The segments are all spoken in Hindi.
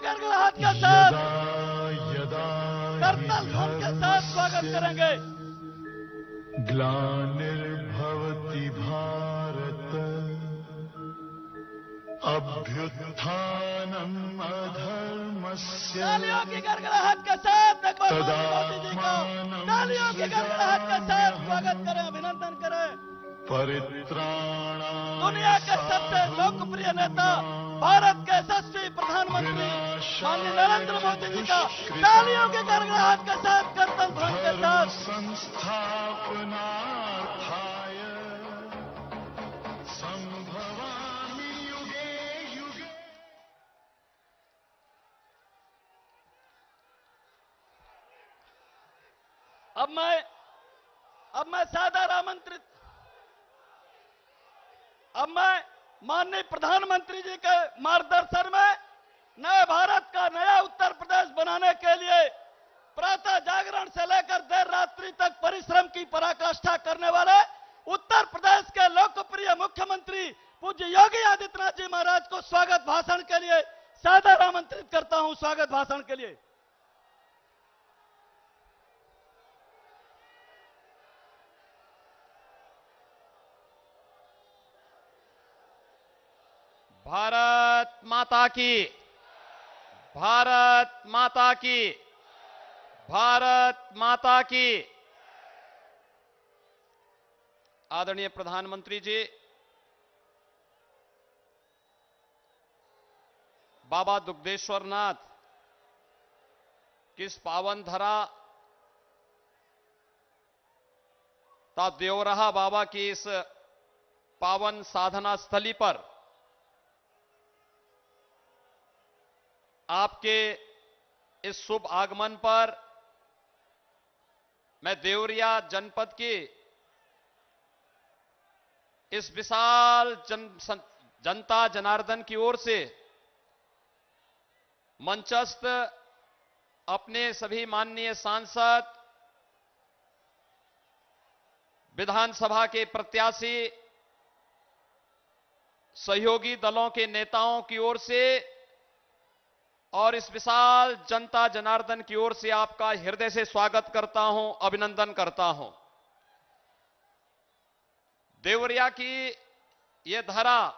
गड़गड़ाहट के साथ करतल ध्वन के साथ स्वागत करेंगे। ग्लानिर्भवति भारत अभ्युत्थानम् अधर्मस्य तालियों की गड़गड़ाहट के साथ एक बार मोदी जी को तालियों की गड़गड़ाहट के साथ स्वागत करें, अभिनंदन करें। परित्राणाय दुनिया के सबसे लोकप्रिय नेता भारत के यशस्वी प्रधानमंत्री माननीय नरेंद्र मोदी जी का तालियों की गड़गड़ाहट के साथ करतल ध्वन के साथ संस्थापनार्थाय संभवामि युगे युगे। अब मैं सादर आमंत्रित अब मैं माननीय प्रधानमंत्री जी के मार्गदर्शन में नए भारत का नया उत्तर प्रदेश बनाने के लिए प्रातः जागरण से लेकर देर रात्रि तक परिश्रम की पराकाष्ठा करने वाले उत्तर प्रदेश के लोकप्रिय मुख्यमंत्री पूज्य योगी आदित्यनाथ जी महाराज को स्वागत भाषण के लिए सादर आमंत्रित करता हूं। स्वागत भाषण के लिए भारत माता की, भारत माता की, भारत माता की। आदरणीय प्रधानमंत्री जी, बाबा दुग्धेश्वरनाथ किस पावन धरा ता देवरहा बाबा की इस पावन साधना स्थली पर आपके इस शुभ आगमन पर मैं देवरिया जनपद की इस विशाल जनता जनार्दन की ओर से मंचस्थ अपने सभी माननीय सांसद, विधानसभा के प्रत्याशी, सहयोगी दलों के नेताओं की ओर से और इस विशाल जनता जनार्दन की ओर से आपका हृदय से स्वागत करता हूं, अभिनंदन करता हूं। देवरिया की यह धरा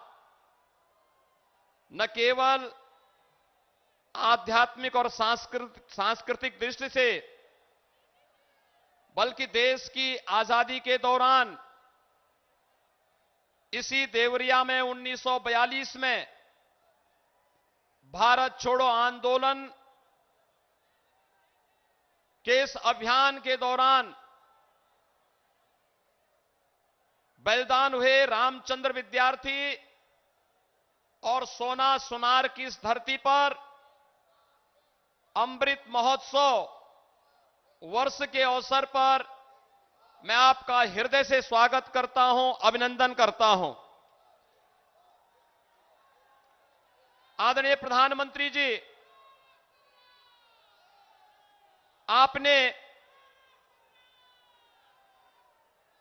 न केवल आध्यात्मिक और सांस्कृतिक दृष्टि से बल्कि देश की आजादी के दौरान इसी देवरिया में 1942 में भारत छोड़ो आंदोलन के इस अभियान के दौरान बलिदान हुए रामचंद्र विद्यार्थी और सोना सुनार की इस धरती पर अमृत महोत्सव वर्ष के अवसर पर मैं आपका हृदय से स्वागत करता हूं, अभिनंदन करता हूं। आदरणीय प्रधानमंत्री जी, आपने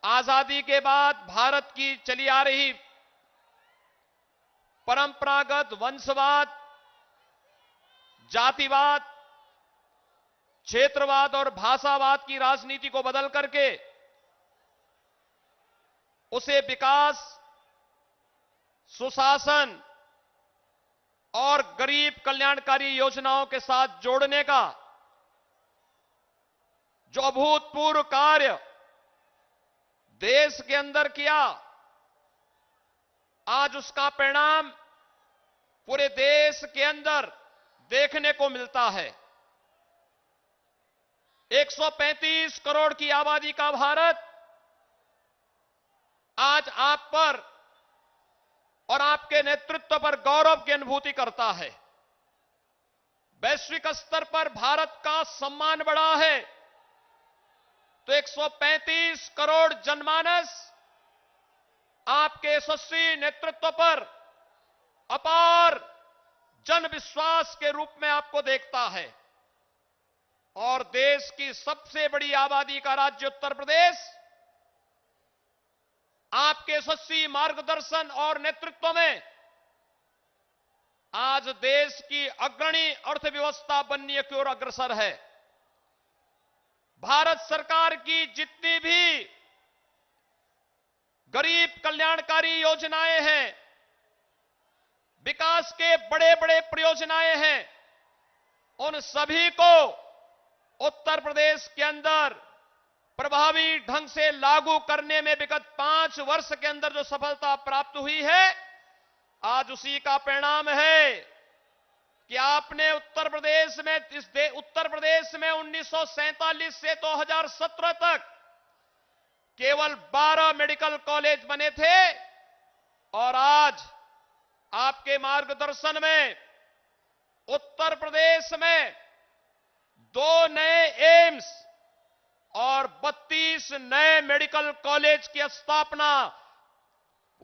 आजादी के बाद भारत की चली आ रही परंपरागत वंशवाद, जातिवाद, क्षेत्रवाद और भाषावाद की राजनीति को बदल करके उसे विकास, सुशासन और गरीब कल्याणकारी योजनाओं के साथ जोड़ने का जो अभूतपूर्व कार्य देश के अंदर किया, आज उसका परिणाम पूरे देश के अंदर देखने को मिलता है। 135 करोड़ की आबादी का भारत आज आप पर और आपके नेतृत्व पर गौरव की अनुभूति करता है। वैश्विक स्तर पर भारत का सम्मान बढ़ा है तो 135 करोड़ जनमानस आपके यशस्वी नेतृत्व पर अपार जन विश्वास के रूप में आपको देखता है। और देश की सबसे बड़ी आबादी का राज्य उत्तर प्रदेश आपके यशस्वी मार्गदर्शन और नेतृत्व में आज देश की अग्रणी अर्थव्यवस्था बनने की ओर अग्रसर है। भारत सरकार की जितनी भी गरीब कल्याणकारी योजनाएं हैं, विकास के बड़े बड़े परियोजनाएं हैं, उन सभी को उत्तर प्रदेश के अंदर प्रभावी ढंग से लागू करने में विगत 5 वर्ष के अंदर जो सफलता प्राप्त हुई है, आज उसी का परिणाम है कि आपने उत्तर प्रदेश में 1947 से 2017 तक केवल 12 मेडिकल कॉलेज बने थे और आज आपके मार्गदर्शन में उत्तर प्रदेश में 2 नए एम्स और 32 नए मेडिकल कॉलेज की स्थापना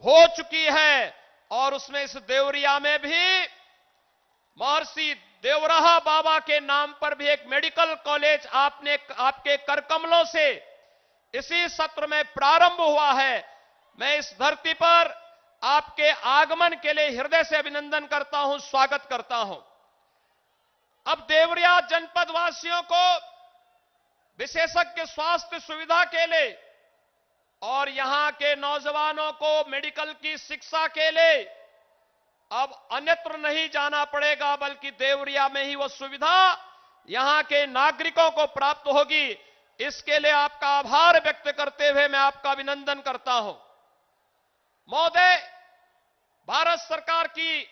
हो चुकी है और उसमें इस देवरिया में भी महर्षि देवराहा बाबा के नाम पर भी एक मेडिकल कॉलेज आपके करकमलों से इसी सत्र में प्रारंभ हुआ है। मैं इस धरती पर आपके आगमन के लिए हृदय से अभिनंदन करता हूं, स्वागत करता हूं। अब देवरिया जनपद वासियों को विशेषज्ञ स्वास्थ्य सुविधा के लिए और यहां के नौजवानों को मेडिकल की शिक्षा के लिए अब अन्यत्र नहीं जाना पड़ेगा, बल्कि देवरिया में ही वो सुविधा यहां के नागरिकों को प्राप्त होगी। इसके लिए आपका आभार व्यक्त करते हुए मैं आपका अभिनंदन करता हूं। महोदय, भारत सरकार की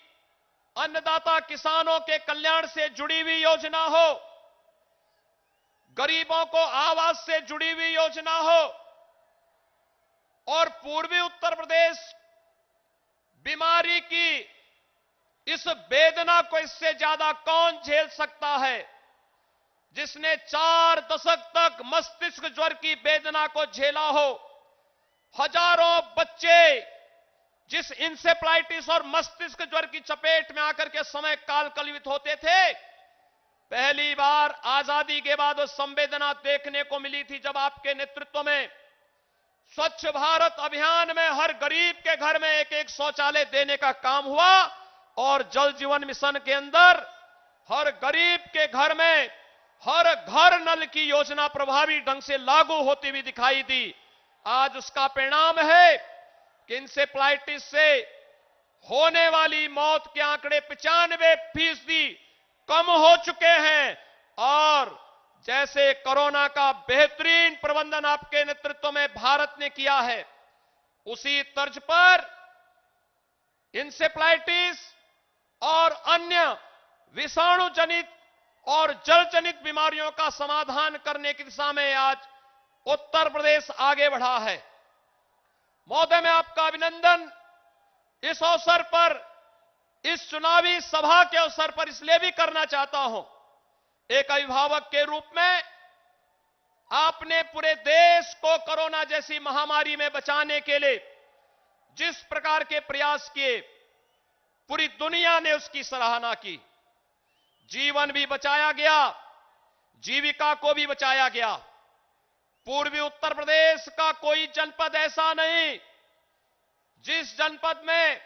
अन्नदाता किसानों के कल्याण से जुड़ी हुई योजना हो, गरीबों को आवास से जुड़ी हुई योजना हो और पूर्वी उत्तर प्रदेश बीमारी की इस वेदना को इससे ज्यादा कौन झेल सकता है, जिसने 4 दशक तक मस्तिष्क ज्वर की वेदना को झेला हो। हजारों बच्चे जिस इंसेफ्लाइटिस और मस्तिष्क ज्वर की चपेट में आकर के समय काल कलवित होते थे, पहली बार आजादी के बाद वो संवेदना देखने को मिली थी जब आपके नेतृत्व में स्वच्छ भारत अभियान में हर गरीब के घर में एक शौचालय देने का काम हुआ और जल जीवन मिशन के अंदर हर गरीब के घर में हर घर नल की योजना प्रभावी ढंग से लागू होती हुई दिखाई दी। आज उसका परिणाम है कि इंसेफ्लाइटिस से होने वाली मौत के आंकड़े 95% कम हो चुके हैं और जैसे कोरोना का बेहतरीन प्रबंधन आपके नेतृत्व में भारत ने किया है, उसी तर्ज पर इंसेफ्लाइटिस और अन्य विषाणु जनित और जल जनित बीमारियों का समाधान करने की दिशा में आज उत्तर प्रदेश आगे बढ़ा है। महोदय, मैं आपका अभिनंदन इस अवसर पर, इस चुनावी सभा के अवसर पर इसलिए भी करना चाहता हूं, एक अभिभावक के रूप में आपने पूरे देश को कोरोना जैसी महामारी में बचाने के लिए जिस प्रकार के प्रयास किए, पूरी दुनिया ने उसकी सराहना की। जीवन भी बचाया गया, जीविका को भी बचाया गया। पूर्वी उत्तर प्रदेश का कोई जनपद ऐसा नहीं जिस जनपद में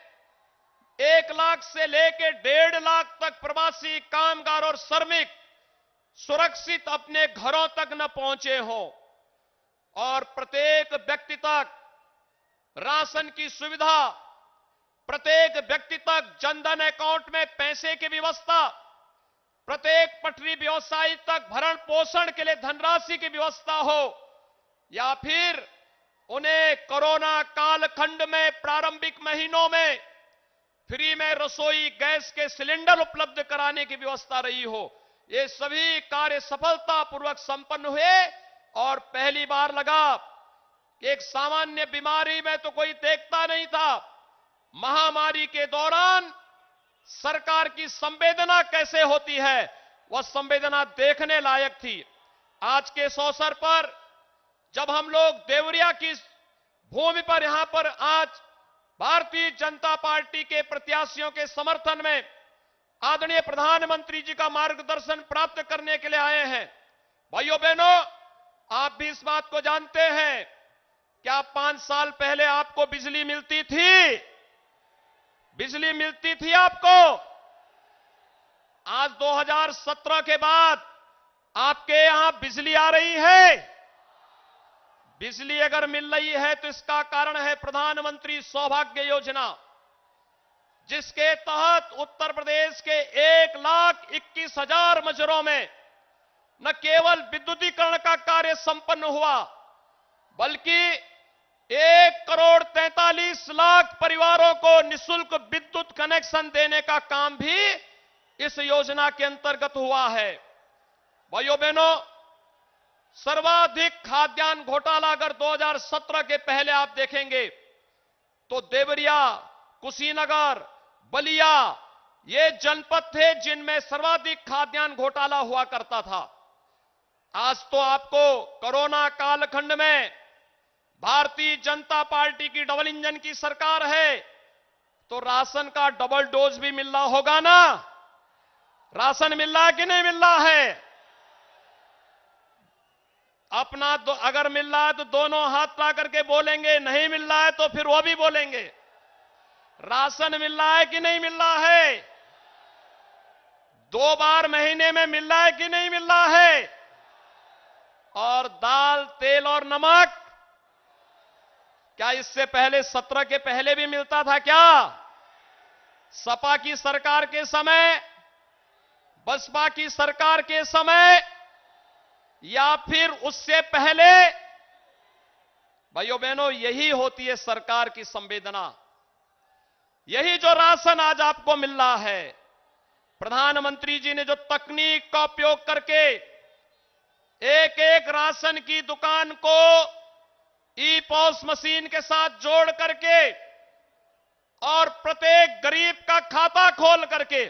1 लाख से लेकर 1.5 लाख तक प्रवासी कामगार और श्रमिक सुरक्षित अपने घरों तक न पहुंचे हों और प्रत्येक व्यक्ति तक राशन की सुविधा, प्रत्येक व्यक्ति तक जनधन अकाउंट में पैसे की व्यवस्था, प्रत्येक पटरी व्यवसायी तक भरण पोषण के लिए धनराशि की व्यवस्था हो, या फिर उन्हें कोरोना कालखंड में प्रारंभिक महीनों में फ्री में रसोई गैस के सिलेंडर उपलब्ध कराने की व्यवस्था रही हो, ये सभी कार्य सफलतापूर्वक संपन्न हुए और पहली बार लगा कि एक सामान्य बीमारी में तो कोई देखता नहीं था, महामारी के दौरान सरकार की संवेदना कैसे होती है, वह संवेदना देखने लायक थी। आज के इस अवसर पर जब हम लोग देवरिया की भूमि पर यहां पर आज भारतीय जनता पार्टी के प्रत्याशियों के समर्थन में आदरणीय प्रधानमंत्री जी का मार्गदर्शन प्राप्त करने के लिए आए हैं, भाइयों बहनों, आप भी इस बात को जानते हैं, क्या 5 साल पहले आपको बिजली मिलती थी? बिजली मिलती थी आपको? आज 2017 के बाद आपके यहां बिजली आ रही है। बिजली अगर मिल रही है तो इसका कारण है प्रधानमंत्री सौभाग्य योजना, जिसके तहत उत्तर प्रदेश के 1,21,000 मजरों में न केवल विद्युतीकरण का कार्य संपन्न हुआ, बल्कि 1,43,00,000 परिवारों को निःशुल्क विद्युत कनेक्शन देने का काम भी इस योजना के अंतर्गत हुआ है। भाइयों बहनों, सर्वाधिक खाद्यान्न घोटाला अगर 2017 के पहले आप देखेंगे तो देवरिया, कुशीनगर, बलिया ये जनपद थे जिनमें सर्वाधिक खाद्यान्न घोटाला हुआ करता था। आज तो आपको कोरोना कालखंड में भारतीय जनता पार्टी की डबल इंजन की सरकार है, तो राशन का डबल डोज भी मिल रहा होगा ना? राशन मिल रहा है कि नहीं मिल रहा है? अपना अगर मिल रहा है तो दोनों हाथ ला करके बोलेंगे, नहीं मिल रहा है तो फिर वो भी बोलेंगे। राशन मिल रहा है कि नहीं मिल रहा है? 2 बार महीने में मिल रहा है कि नहीं मिल रहा है? और दाल, तेल और नमक क्या इससे पहले 17 के पहले भी मिलता था क्या? सपा की सरकार के समय, बसपा की सरकार के समय, या फिर उससे पहले? भाइयों बहनों, यही होती है सरकार की संवेदना। यही जो राशन आज आपको मिल रहा है, प्रधानमंत्री जी ने जो तकनीक का उपयोग करके एक एक राशन की दुकान को ई पॉस मशीन के साथ जोड़ करके और प्रत्येक गरीब का खाता खोल करके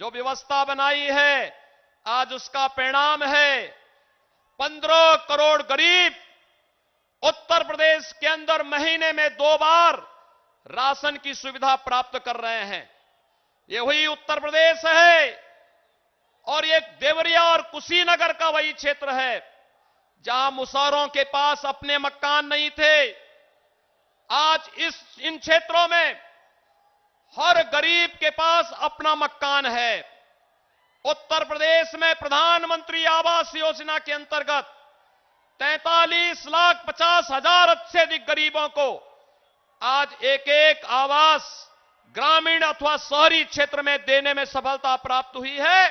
जो व्यवस्था बनाई है, आज उसका परिणाम है 15 करोड़ गरीब उत्तर प्रदेश के अंदर महीने में 2 बार राशन की सुविधा प्राप्त कर रहे हैं। ये वही उत्तर प्रदेश है और ये देवरिया और कुशीनगर का वही क्षेत्र है जहां मुसहरों के पास अपने मकान नहीं थे। आज इन क्षेत्रों में हर गरीब के पास अपना मकान है। उत्तर प्रदेश में प्रधानमंत्री आवास योजना के अंतर्गत 43,50,000 से अधिक गरीबों को आज एक एक आवास ग्रामीण अथवा शहरी क्षेत्र में देने में सफलता प्राप्त हुई है।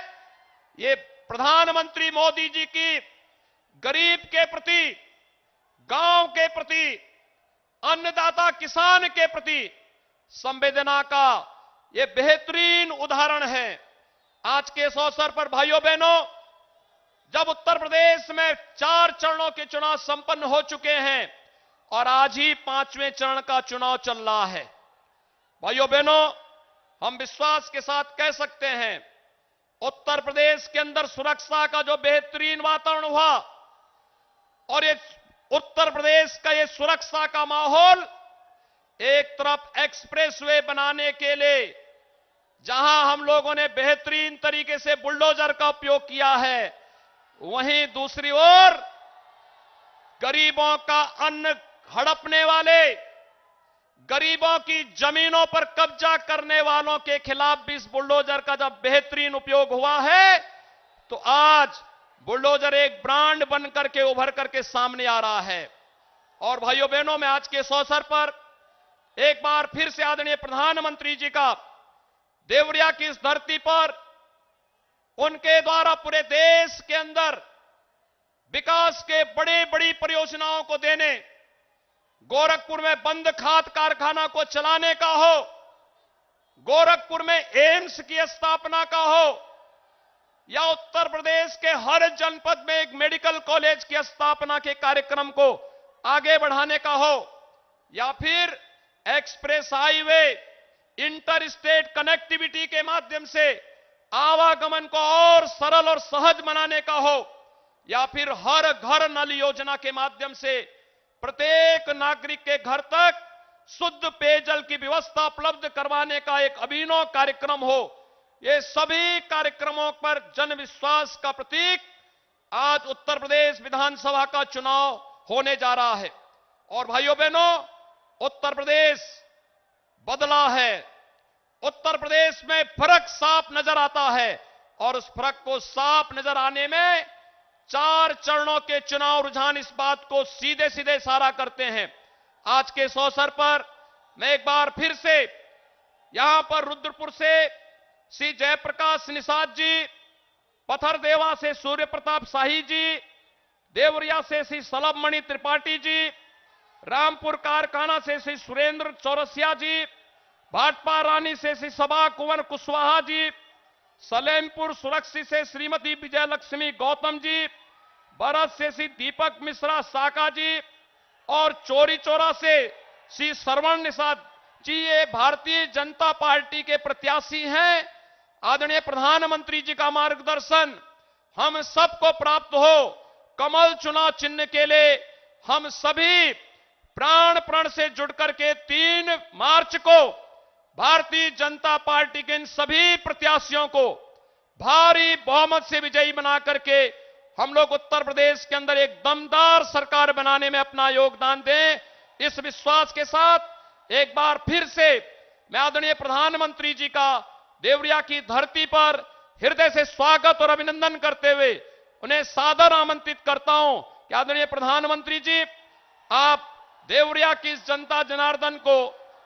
ये प्रधानमंत्री मोदी जी की गरीब के प्रति, गांव के प्रति, अन्नदाता किसान के प्रति संवेदना का ये बेहतरीन उदाहरण है। आज के इस अवसर पर भाइयों बहनों, जब उत्तर प्रदेश में 4 चरणों के चुनाव संपन्न हो चुके हैं और आज ही 5वें चरण का चुनाव चल रहा है, भाइयों बहनों, हम विश्वास के साथ कह सकते हैं उत्तर प्रदेश के अंदर सुरक्षा का जो बेहतरीन वातावरण हुआ और ये उत्तर प्रदेश का ये सुरक्षा का माहौल, एक तरफ एक्सप्रेसवे बनाने के लिए जहां हम लोगों ने बेहतरीन तरीके से बुलडोजर का उपयोग किया है, वहीं दूसरी ओर गरीबों का अन्न हड़पने वाले, गरीबों की जमीनों पर कब्जा करने वालों के खिलाफ भी इस बुलडोजर का जब बेहतरीन उपयोग हुआ है, तो आज बुलडोजर एक ब्रांड बन करके उभर करके सामने आ रहा है। और भाइयों बहनों, मैं आज के इस अवसर पर एक बार फिर से आदरणीय प्रधानमंत्री जी का देवरिया की इस धरती पर उनके द्वारा पूरे देश के अंदर विकास के बड़ी बड़ी परियोजनाओं को देने, गोरखपुर में बंद खाद कारखाना को चलाने का हो, गोरखपुर में एम्स की स्थापना का हो, या उत्तर प्रदेश के हर जनपद में एक मेडिकल कॉलेज की स्थापना के कार्यक्रम को आगे बढ़ाने का हो, या फिर express highway, inter state connectivity के माध्यम से आवागमन को और सरल और सहज बनाने का हो, या फिर हर घर नल योजना के माध्यम से प्रत्येक नागरिक के घर तक शुद्ध पेयजल की व्यवस्था उपलब्ध करवाने का एक अभिनव कार्यक्रम हो, ये सभी कार्यक्रमों पर जन विश्वास का प्रतीक आज उत्तर प्रदेश विधानसभा का चुनाव होने जा रहा है। और भाइयों बहनों, उत्तर प्रदेश बदला है, उत्तर प्रदेश में फर्क साफ नजर आता है। और उस फर्क को साफ नजर आने में 4 चरणों के चुनाव रुझान इस बात को सीधे सीधे इशारा करते हैं। आज के इस अवसर पर मैं एक बार फिर से यहां पर रुद्रपुर से श्री जयप्रकाश निषाद जी, पथरदेवा से सूर्य प्रताप शाही जी, देवरिया से श्री सलभमणि त्रिपाठी जी, रामपुर कारखाना से श्री सुरेंद्र चौरसिया जी, भाटपा रानी से श्री सभा कुंवर कुशवाहा जी, सलेमपुर सुरक्षित से श्रीमती विजयलक्ष्मी गौतम जी, बरस से श्री दीपक मिश्रा साका जी और चोरी चौरा से श्री श्रवण निषाद जी, ये भारतीय जनता पार्टी के प्रत्याशी हैं। आदरणीय प्रधानमंत्री जी का मार्गदर्शन हम सबको प्राप्त हो। कमल चुनाव चिन्ह के लिए हम सभी प्राण प्रण से जुड़ करके 3 मार्च को भारतीय जनता पार्टी के इन सभी प्रत्याशियों को भारी बहुमत से विजयी बना करके हम लोग उत्तर प्रदेश के अंदर एक दमदार सरकार बनाने में अपना योगदान दें। इस विश्वास के साथ एक बार फिर से मैं आदरणीय प्रधानमंत्री जी का देवरिया की धरती पर हृदय से स्वागत और अभिनंदन करते हुए उन्हें सादर आमंत्रित करता हूं कि आदरणीय प्रधानमंत्री जी, आप देवरिया की इस जनता जनार्दन को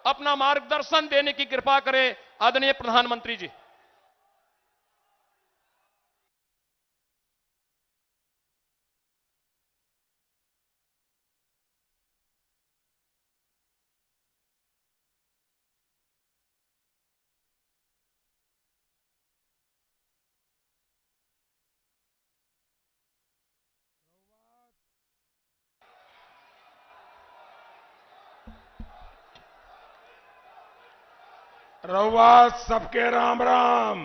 अपना मार्गदर्शन देने की कृपा करें। आदरणीय प्रधानमंत्री जी। रउआ सबके राम राम।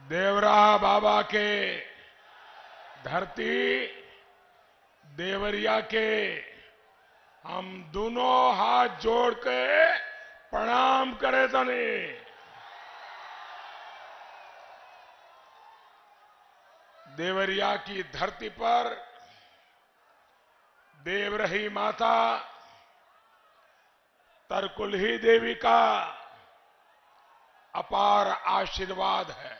देवरा बाबा के धरती देवरिया के हम दोनों हाथ जोड़ के प्रणाम करे तने। देवरिया की धरती पर देवरही माता तरकुलही देवी का अपार आशीर्वाद है।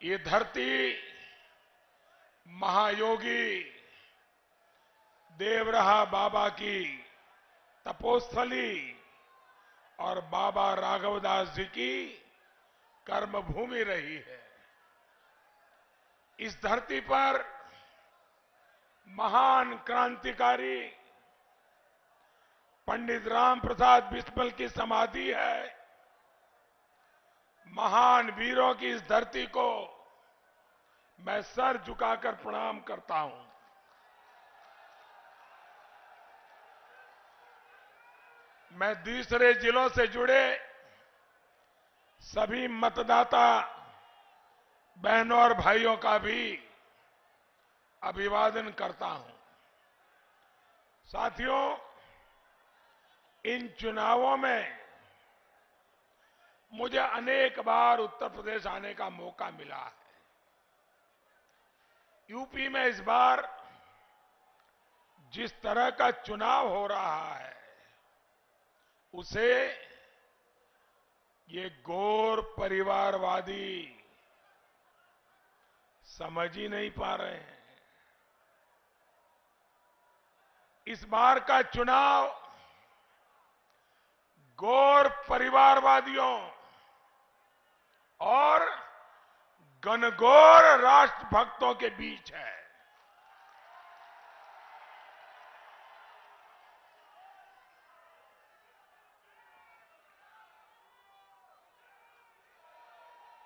ये धरती महायोगी देवरहा बाबा की तपोस्थली और बाबा राघवदास जी की कर्मभूमि रही है। इस धरती पर महान क्रांतिकारी पंडित राम प्रसाद बिस्मिल की समाधि है। महान वीरों की इस धरती को मैं सर झुकाकर प्रणाम करता हूं। मैं दूसरे जिलों से जुड़े सभी मतदाता बहनों और भाइयों का भी अभिवादन करता हूं। साथियों, इन चुनावों में मुझे अनेक बार उत्तर प्रदेश आने का मौका मिला है। यूपी में इस बार जिस तरह का चुनाव हो रहा है उसे ये गौर परिवारवादी समझ ही नहीं पा रहे हैं। इस बार का चुनाव गौर परिवारवादियों और घनघोर राष्ट्रभक्तों के बीच है।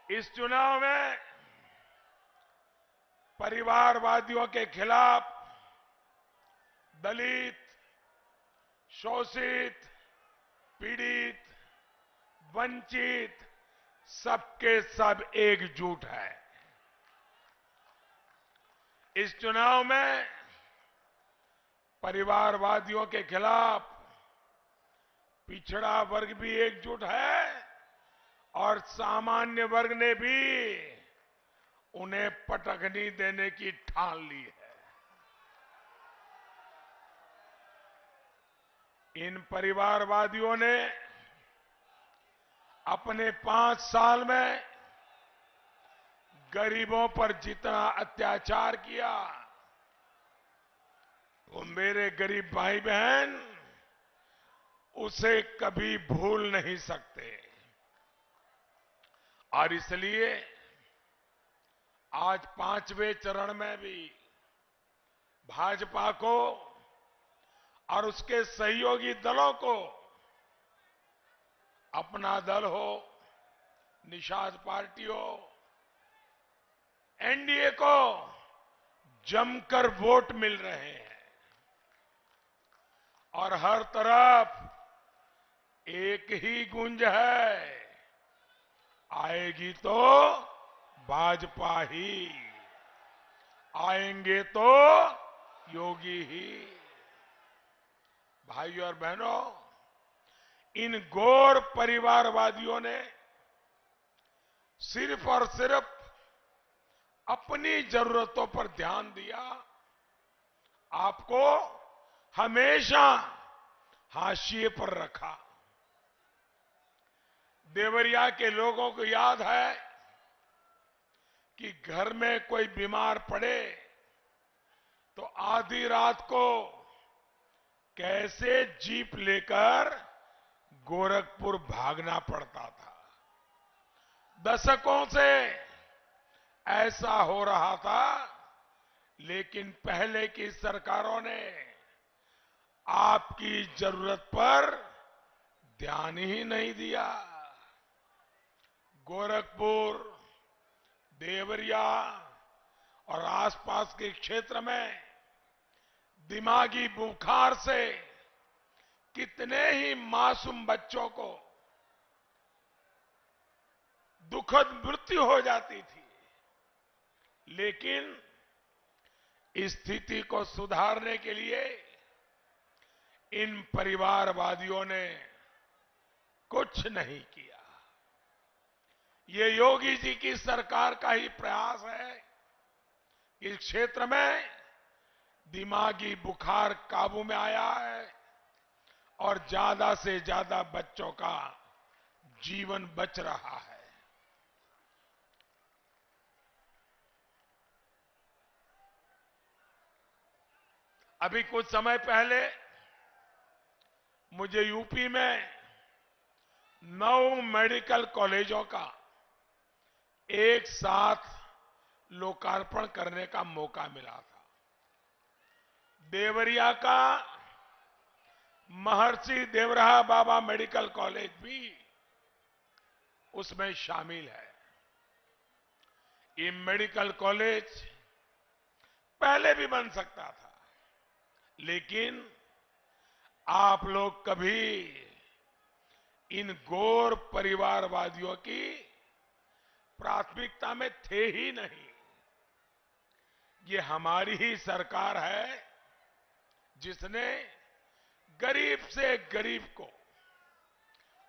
इस चुनाव में परिवारवादियों के खिलाफ दलित, शोषित, पीड़ित, वंचित सबके सब एकजुट है। इस चुनाव में परिवारवादियों के खिलाफ पिछड़ा वर्ग भी एकजुट है और सामान्य वर्ग ने भी उन्हें पटखनी देने की ठान ली है। इन परिवारवादियों ने अपने 5 साल में गरीबों पर जितना अत्याचार किया वो मेरे गरीब भाई बहन उसे कभी भूल नहीं सकते। और इसलिए आज 5वें चरण में भी भाजपा को और उसके सहयोगी दलों को, अपना दल हो, निषाद पार्टी हो, एनडीए को जमकर वोट मिल रहे हैं और हर तरफ एक ही गूंज है, आएगी तो भाजपा ही, आएंगे तो योगी ही। भाइयों और बहनों, इन गौर परिवारवादियों ने सिर्फ और सिर्फ अपनी जरूरतों पर ध्यान दिया, आपको हमेशा हाशिए पर रखा। देवरिया के लोगों को याद है कि घर में कोई बीमार पड़े तो आधी रात को कैसे जीप लेकर गोरखपुर भागना पड़ता था। दशकों से ऐसा हो रहा था, लेकिन पहले की सरकारों ने आपकी जरूरत पर ध्यान ही नहीं दिया। गोरखपुर, देवरिया और आसपास के क्षेत्र में दिमागी बुखार से कितने ही मासूम बच्चों को दुखद मृत्यु हो जाती थी, लेकिन इस स्थिति को सुधारने के लिए इन परिवारवादियों ने कुछ नहीं किया। ये योगी जी की सरकार का ही प्रयास है कि इस क्षेत्र में दिमागी बुखार काबू में आया है और ज्यादा से ज्यादा बच्चों का जीवन बच रहा है। अभी कुछ समय पहले मुझे यूपी में 9 मेडिकल कॉलेजों का एक साथ लोकार्पण करने का मौका मिला था। देवरिया का महर्षि देवराहा बाबा मेडिकल कॉलेज भी उसमें शामिल है। ये मेडिकल कॉलेज पहले भी बन सकता था, लेकिन आप लोग कभी इन गौर परिवारवादियों की प्राथमिकता में थे ही नहीं। ये हमारी ही सरकार है जिसने गरीब से गरीब को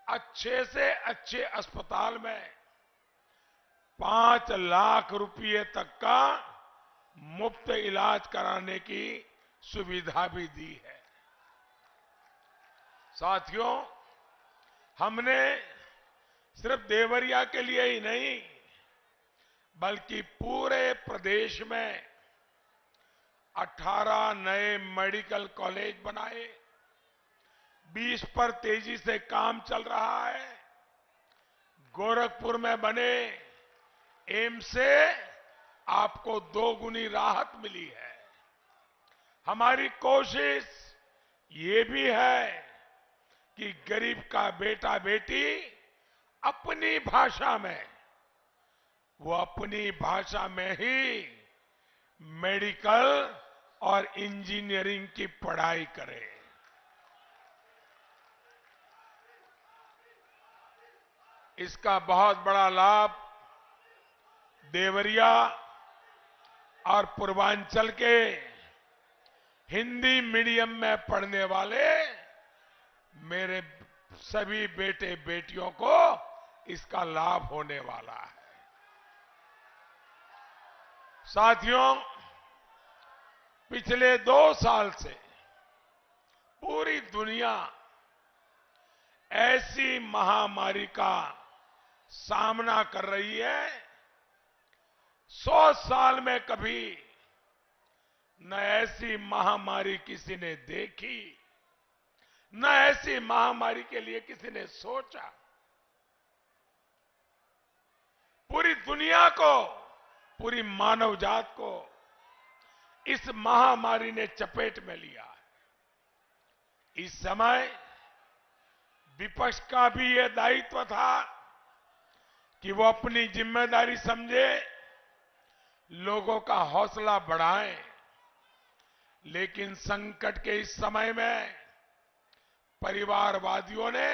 अच्छे से अच्छे अस्पताल में 5 लाख रुपए तक का मुफ्त इलाज कराने की सुविधा भी दी है। साथियों, हमने सिर्फ देवरिया के लिए ही नहीं बल्कि पूरे प्रदेश में 18 नए मेडिकल कॉलेज बनाए। 20 पर तेजी से काम चल रहा है। गोरखपुर में बने एम्स से आपको 2 गुनी राहत मिली है। हमारी कोशिश ये भी है कि गरीब का बेटा बेटी अपनी भाषा में, वो अपनी भाषा में ही मेडिकल और इंजीनियरिंग की पढ़ाई करे। इसका बहुत बड़ा लाभ देवरिया और पूर्वांचल के हिंदी मीडियम में पढ़ने वाले मेरे सभी बेटे बेटियों को इसका लाभ होने वाला है। साथियों, पिछले 2 साल से पूरी दुनिया ऐसी महामारी का सामना कर रही है 100 साल में कभी न ऐसी महामारी किसी ने देखी, न ऐसी महामारी के लिए किसी ने सोचा। पूरी दुनिया को, पूरी मानव जात को इस महामारी ने चपेट में लिया है। इस समय विपक्ष का भी यह दायित्व था कि वो अपनी जिम्मेदारी समझे, लोगों का हौसला बढ़ाएं। लेकिन संकट के इस समय में परिवारवादियों ने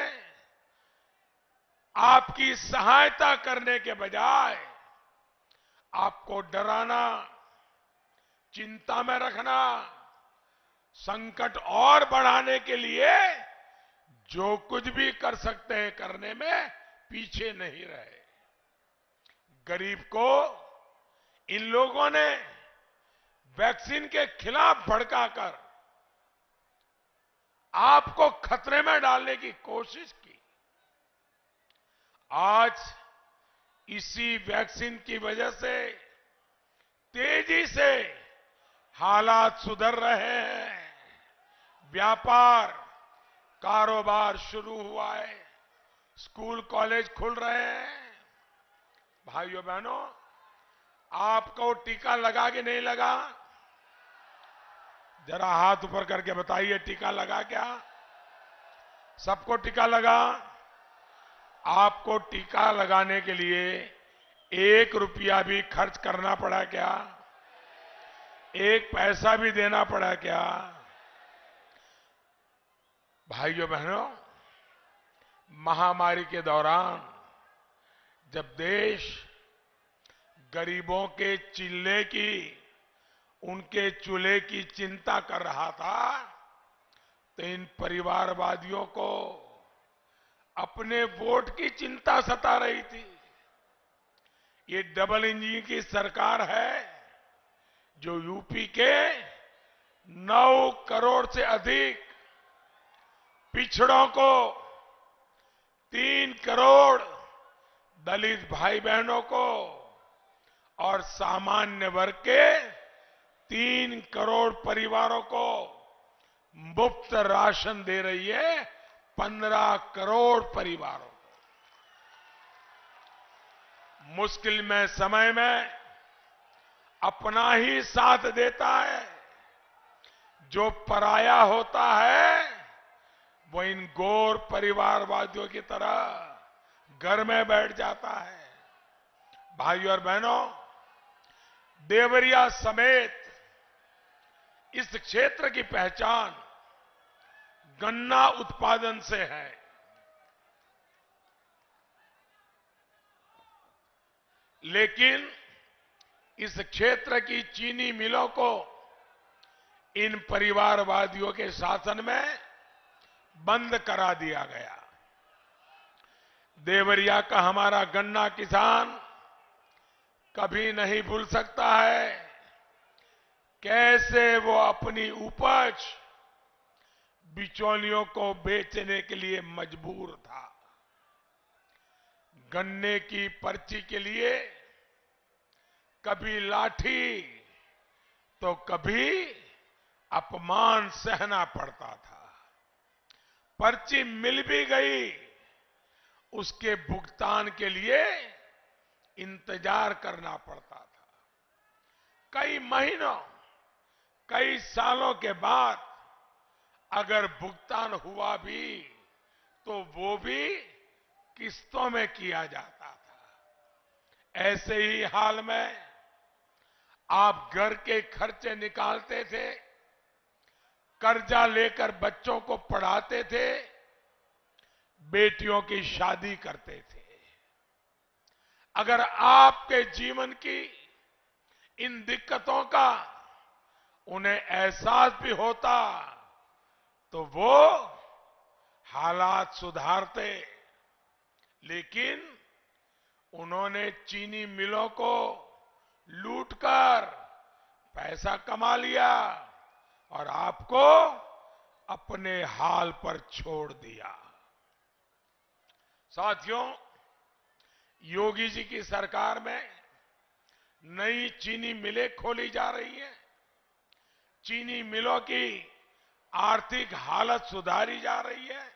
आपकी सहायता करने के बजाय आपको डराना, चिंता में रखना, संकट और बढ़ाने के लिए जो कुछ भी कर सकते हैं करने में पीछे नहीं रहे। गरीब को इन लोगों ने वैक्सीन के खिलाफ भड़काकर आपको खतरे में डालने की कोशिश की। आज इसी वैक्सीन की वजह से तेजी से हालात सुधर रहे हैं, व्यापार कारोबार शुरू हुआ है, स्कूल कॉलेज खुल रहे हैं। भाइयों बहनों, आपको टीका लगा कि नहीं लगा? जरा हाथ ऊपर करके बताइए, टीका लगा क्या? सबको टीका लगा? आपको टीका लगाने के लिए 1 रुपया भी खर्च करना पड़ा क्या? 1 पैसा भी देना पड़ा क्या? भाइयों बहनों, महामारी के दौरान जब देश गरीबों के चिल्ले की, उनके चूल्हे की चिंता कर रहा था, तो इन परिवारवादियों को अपने वोट की चिंता सता रही थी। ये डबल इंजन की सरकार है जो यूपी के 9 करोड़ से अधिक पिछड़ों को, 3 करोड़ दलित भाई बहनों को और सामान्य वर्ग के 3 करोड़ परिवारों को मुफ्त राशन दे रही है। 15 करोड़ परिवारों को मुश्किल में समय में अपना ही साथ देता है। जो पराया होता है वो इन गौर परिवारवादियों की तरह घर में बैठ जाता है। भाइयों और बहनों, देवरिया समेत इस क्षेत्र की पहचान गन्ना उत्पादन से है। लेकिन इस क्षेत्र की चीनी मिलों को इन परिवारवादियों के शासन में बंद करा दिया गया। देवरिया का हमारा गन्ना किसान कभी नहीं भूल सकता है कैसे वो अपनी उपज बिचौलियों को बेचने के लिए मजबूर था। गन्ने की पर्ची के लिए कभी लाठी तो कभी अपमान सहना पड़ता था। पर्ची मिल भी गई, उसके भुगतान के लिए इंतजार करना पड़ता था। कई महीनों, कई सालों के बाद अगर भुगतान हुआ भी तो वो भी किस्तों में किया जाता था। ऐसे ही हाल में आप घर के खर्चे निकालते थे, कर्जा लेकर बच्चों को पढ़ाते थे, बेटियों की शादी करते थे। अगर आपके जीवन की इन दिक्कतों का उन्हें एहसास भी होता तो वो हालात सुधारते, लेकिन उन्होंने चीनी मिलों को लूटकर पैसा कमा लिया और आपको अपने हाल पर छोड़ दिया। साथियों, योगी जी की सरकार में नई चीनी मिलें खोली जा रही है, चीनी मिलों की आर्थिक हालत सुधारी जा रही है,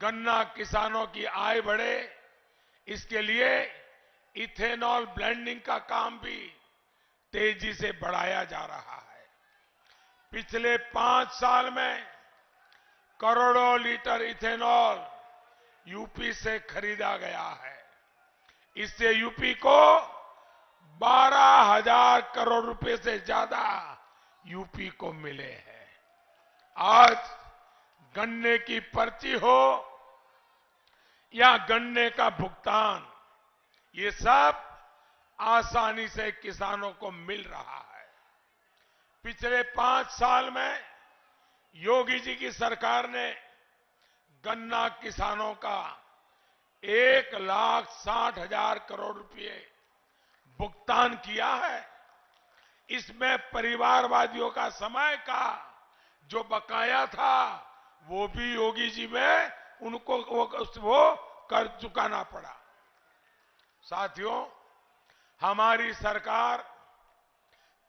गन्ना किसानों की आय बढ़े, इसके लिए इथेनॉल ब्लेंडिंग का काम भी तेजी से बढ़ाया जा रहा है। पिछले 5 साल में करोड़ों लीटर इथेनॉल यूपी से खरीदा गया है। इससे यूपी को 12,000 करोड़ रुपए से ज्यादा यूपी को मिले हैं। आज गन्ने की पर्ची हो या गन्ने का भुगतान, ये सब आसानी से किसानों को मिल रहा है। पिछले 5 साल में योगी जी की सरकार ने गन्ना किसानों का 1,60,000 करोड़ रुपए भुगतान किया है। इसमें परिवारवादियों का समय का जो बकाया था वो भी योगी जी में उनको वो कर चुकाना पड़ा। साथियों, हमारी सरकार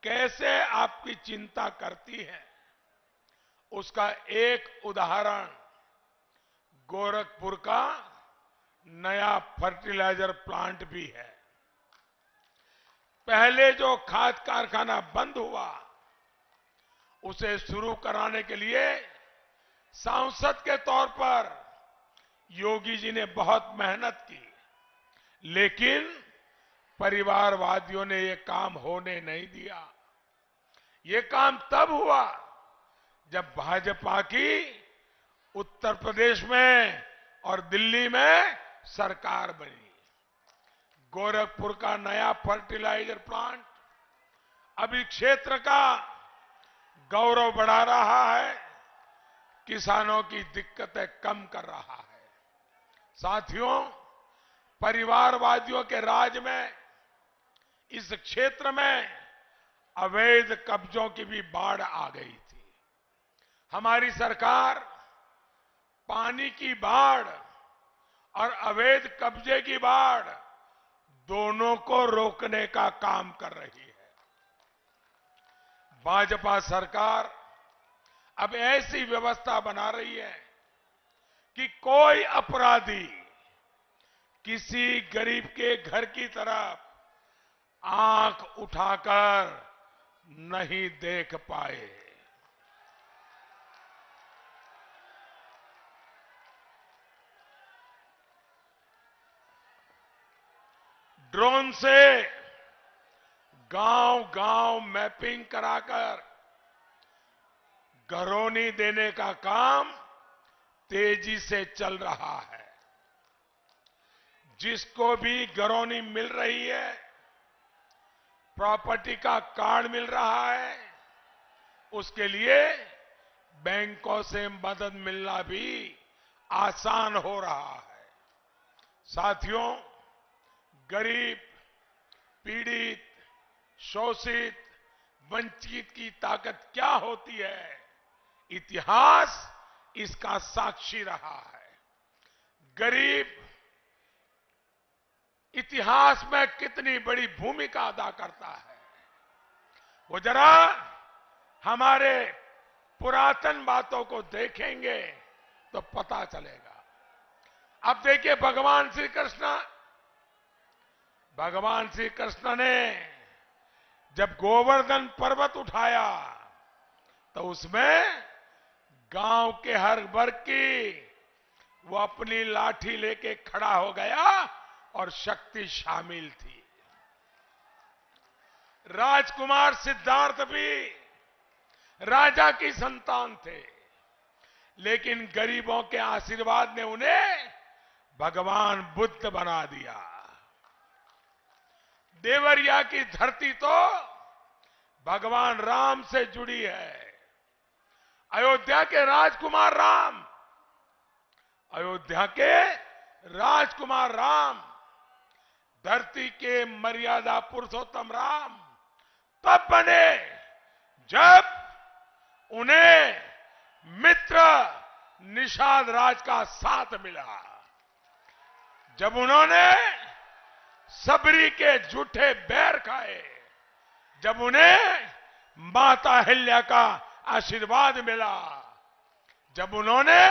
कैसे आपकी चिंता करती है, उसका एक उदाहरण गोरखपुर का नया फर्टिलाइजर प्लांट भी है। पहले जो खाद कारखाना बंद हुआ, उसे शुरू कराने के लिए सांसद के तौर पर योगी जी ने बहुत मेहनत की, लेकिन परिवारवादियों ने ये काम होने नहीं दिया। ये काम तब हुआ जब भाजपा की उत्तर प्रदेश में और दिल्ली में सरकार बनी। गोरखपुर का नया फर्टिलाइजर प्लांट अभी क्षेत्र का गौरव बढ़ा रहा है, किसानों की दिक्कतें कम कर रहा है। साथियों, परिवारवादियों के राज में इस क्षेत्र में अवैध कब्जों की भी बाढ़ आ गई थी। हमारी सरकार पानी की बाढ़ और अवैध कब्जे की बाढ़ दोनों को रोकने का काम कर रही है। भाजपा सरकार अब ऐसी व्यवस्था बना रही है कि कोई अपराधी किसी गरीब के घर की तरफ आंख उठाकर नहीं देख पाए। ड्रोन से गांव-गांव मैपिंग कराकर घरौनी देने का काम तेजी से चल रहा है। जिसको भी घरौनी मिल रही है, प्रॉपर्टी का कार्ड मिल रहा है, उसके लिए बैंकों से मदद मिलना भी आसान हो रहा है। साथियों, गरीब, पीड़ित, शोषित, वंचित की ताकत क्या होती है, इतिहास इसका साक्षी रहा है। गरीब इतिहास में कितनी बड़ी भूमिका अदा करता है, वो जरा हमारे पुरातन बातों को देखेंगे तो पता चलेगा। अब देखिए, भगवान श्री कृष्ण ने जब गोवर्धन पर्वत उठाया तो उसमें गांव के हर वर्ग की वो अपनी लाठी लेके खड़ा हो गया और शक्ति शामिल थी। राजकुमार सिद्धार्थ भी राजा की संतान थे, लेकिन गरीबों के आशीर्वाद ने उन्हें भगवान बुद्ध बना दिया। देवरिया की धरती तो भगवान राम से जुड़ी है। अयोध्या के राजकुमार राम, अयोध्या के राजकुमार राम, धरती के मर्यादा पुरुषोत्तम राम तब बने जब उन्हें मित्र निषाद राज का साथ मिला, जब उन्होंने सबरी के झूठे बैर खाए, जब उन्हें माता अहिल्या का आशीर्वाद मिला, जब उन्होंने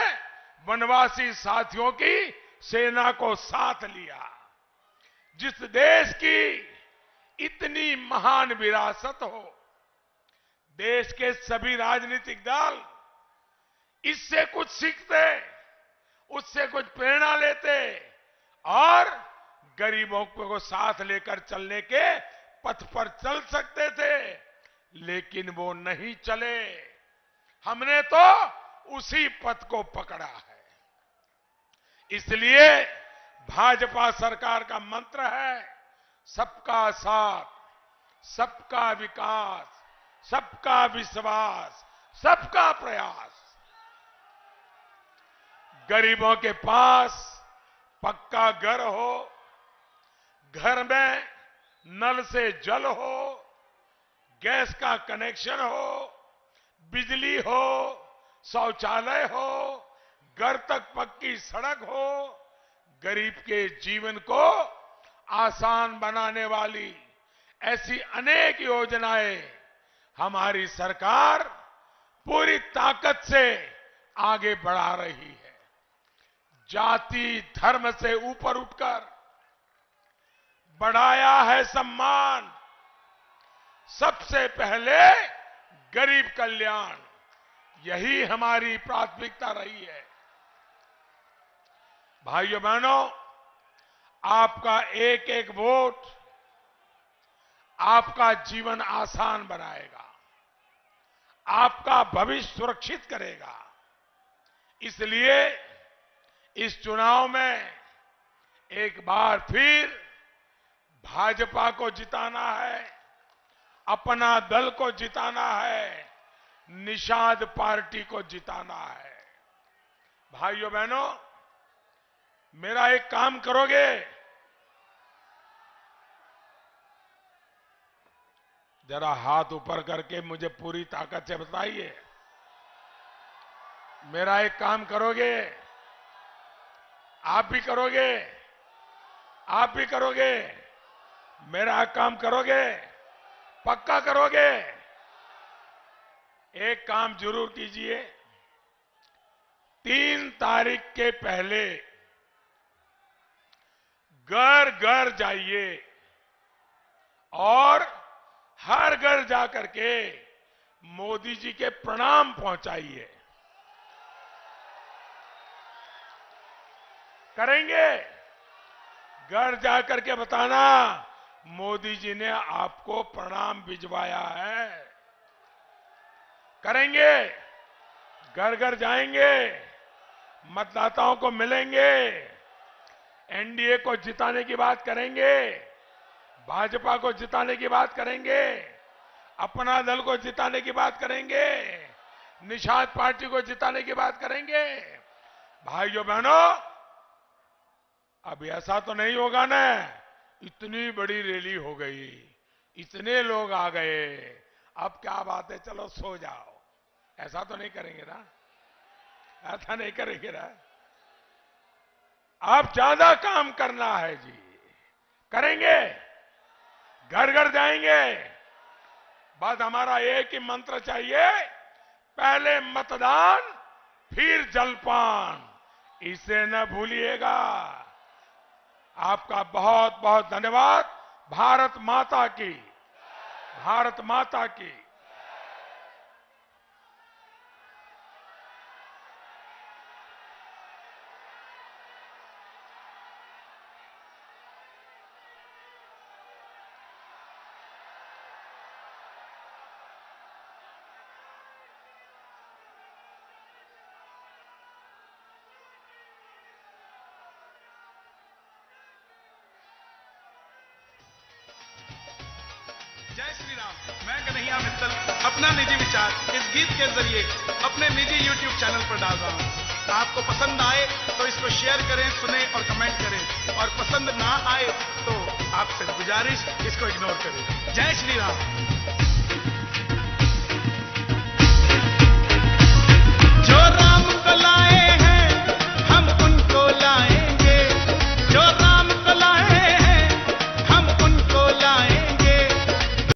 वनवासी साथियों की सेना को साथ लिया, जिस देश की इतनी महान विरासत हो, देश के सभी राजनीतिक दल इससे कुछ सीखते, उससे कुछ प्रेरणा लेते और गरीबों को साथ लेकर चलने के पथ पर चल सकते थे, लेकिन वो नहीं चले। हमने तो उसी पथ को पकड़ा है। इसलिए भाजपा सरकार का मंत्र है सबका साथ, सबका विकास, सबका विश्वास, सबका प्रयास। गरीबों के पास पक्का घर हो, घर में नल से जल हो, गैस का कनेक्शन हो, बिजली हो, शौचालय हो, घर तक पक्की सड़क हो, गरीब के जीवन को आसान बनाने वाली ऐसी अनेक योजनाएं हमारी सरकार पूरी ताकत से आगे बढ़ा रही है। जाति धर्म से ऊपर उठकर बढ़ाया है सम्मान, सबसे पहले गरीब कल्याण, यही हमारी प्राथमिकता रही है। भाइयों बहनों, आपका एक एक वोट आपका जीवन आसान बनाएगा, आपका भविष्य सुरक्षित करेगा। इसलिए इस चुनाव में एक बार फिर भाजपा को जिताना है, अपना दल को जिताना है, निषाद पार्टी को जिताना है। भाइयों बहनों, मेरा एक काम करोगे? जरा हाथ ऊपर करके मुझे पूरी ताकत से बताइए, मेरा एक काम करोगे? आप भी करोगे? आप भी करोगे? मेरा काम करोगे? पक्का करोगे? एक काम जरूर कीजिए, 3 तारीख के पहले घर घर जाइए और हर घर जाकर के मोदी जी के प्रणाम पहुंचाइए। करेंगे? घर जाकर के बताना मोदी जी ने आपको प्रणाम भिजवाया है। करेंगे? घर घर जाएंगे, मतदाताओं को मिलेंगे, एनडीए को जिताने की बात करेंगे, भाजपा को जिताने की बात करेंगे, अपना दल को जिताने की बात करेंगे, निषाद पार्टी को जिताने की बात करेंगे। भाइयों बहनों, अब ऐसा तो नहीं होगा ना, इतनी बड़ी रैली हो गई, इतने लोग आ गए, अब क्या बात है, चलो सो जाओ, ऐसा तो नहीं करेंगे ना? ऐसा नहीं करेंगे ना? आप ज्यादा काम करना है जी। करेंगे? घर घर जाएंगे। बस हमारा एक ही मंत्र चाहिए, पहले मतदान फिर जलपान, इसे न भूलिएगा। आपका बहुत बहुत धन्यवाद। भारत माता की, भारत माता की। जय श्री राम। मैं कन्हैया मित्तल अपना निजी विचार इस गीत के जरिए अपने निजी YouTube चैनल पर डाल रहा हूँ। आपको पसंद आए तो इसको शेयर करें, सुने और कमेंट करें, और पसंद ना आए तो आपसे गुजारिश, इसको इग्नोर करें। जय श्री राम। जो राम को लाए हैं